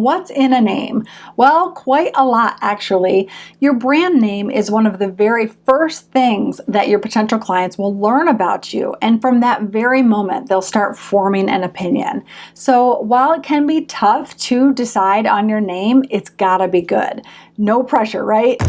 What's in a name? Well, quite a lot actually. Your brand name is one of the very first things that your potential clients will learn about you, and from that very moment, they'll start forming an opinion. So while it can be tough to decide on your name, it's gotta be good. No pressure, right?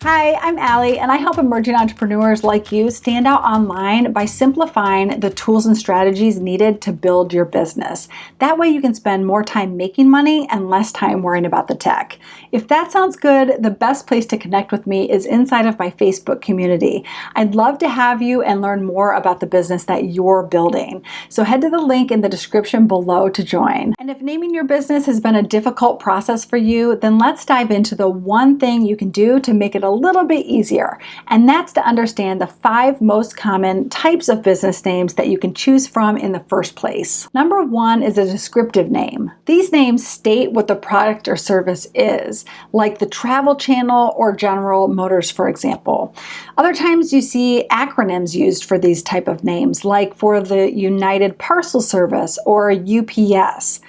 Hi, I'm Alli, and I help emerging entrepreneurs like you stand out online by simplifying the tools and strategies needed to build your business. That way you can spend more time making money and less time worrying about the tech. If that sounds good, the best place to connect with me is inside of my Facebook community. I'd love to have you and learn more about the business that you're building. So head to the link in the description below to join. And if naming your business has been a difficult process for you, then let's dive into the one thing you can do to make it a little bit easier, and that's to understand the 5 most common types of business names that you can choose from in the first place. Number 1 is a descriptive name. These names state what the product or service is, like the travel channel or General Motors, for example. Other times you see acronyms used for these type of names, like for the United Parcel Service or UPS.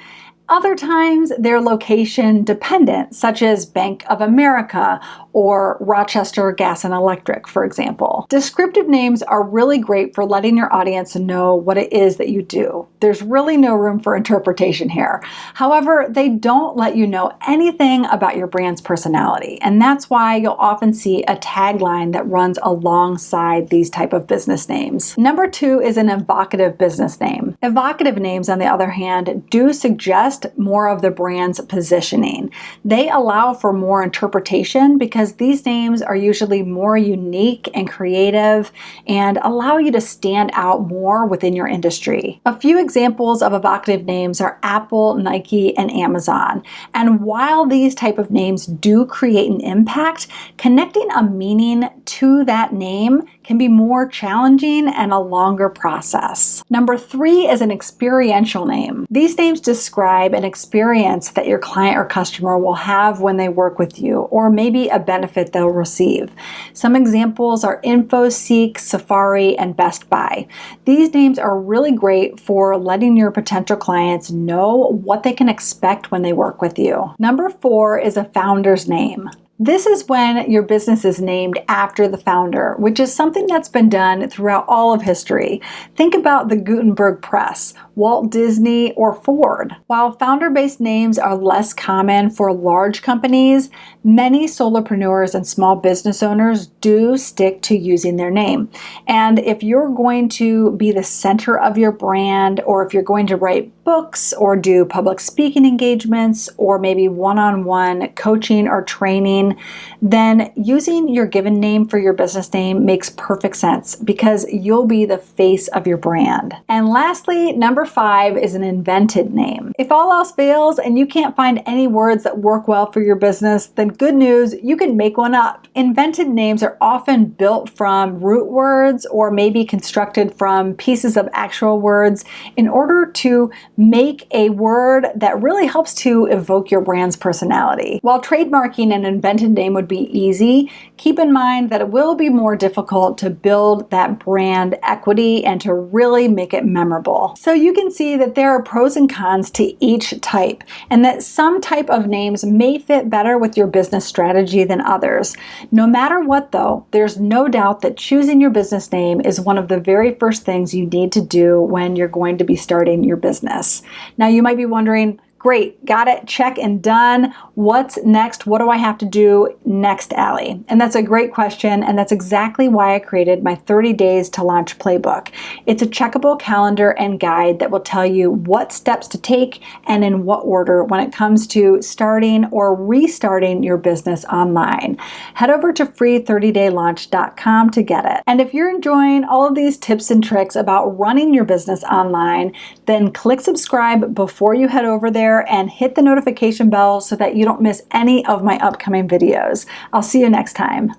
Other times, they're location dependent, such as Bank of America or Rochester Gas and Electric, for example. Descriptive names are really great for letting your audience know what it is that you do. There's really no room for interpretation here. However, they don't let you know anything about your brand's personality, and that's why you'll often see a tagline that runs alongside these type of business names. Number 2 is an evocative business name. Evocative names, on the other hand, do suggest more of the brand's positioning. They allow for more interpretation because these names are usually more unique and creative and allow you to stand out more within your industry. A few examples of evocative names are Apple, Nike, and Amazon. And while these type of names do create an impact, connecting a meaning to that name can be more challenging and a longer process. Number 3 is an experiential name. These names describe an experience that your client or customer will have when they work with you, or maybe a benefit they'll receive. Some examples are InfoSeek, Safari, and Best Buy. These names are really great for letting your potential clients know what they can expect when they work with you. Number 4 is a founder's name. This is when your business is named after the founder, which is something that's been done throughout all of history. Think about the Gutenberg Press, Walt Disney, or Ford. While founder-based names are less common for large companies, many solopreneurs and small business owners do stick to using their name. And if you're going to be the center of your brand, or if you're going to write books or do public speaking engagements, or maybe one-on-one coaching or training, then using your given name for your business name makes perfect sense because you'll be the face of your brand. And lastly, number 5 is an invented name. If all else fails and you can't find any words that work well for your business, then good news, you can make one up. Invented names are often built from root words or maybe constructed from pieces of actual words in order to make a word that really helps to evoke your brand's personality. While trademarking an invented name would be easy, keep in mind that it will be more difficult to build that brand equity and to really make it memorable. So you can see that there are pros and cons to each type, and that some type of names may fit better with your business strategy than others. No matter what though, there's no doubt that choosing your business name is one of the very first things you need to do when you're going to be starting your business. Now you might be wondering, great, got it, check and done. What's next? What do I have to do next, Alli? And that's a great question, and that's exactly why I created my 30 Days to Launch Playbook. It's a checkable calendar and guide that will tell you what steps to take and in what order when it comes to starting or restarting your business online. Head over to free30daylaunch.com to get it. And if you're enjoying all of these tips and tricks about running your business online, then click subscribe before you head over there and hit the notification bell so that you don't miss any of my upcoming videos. I'll see you next time.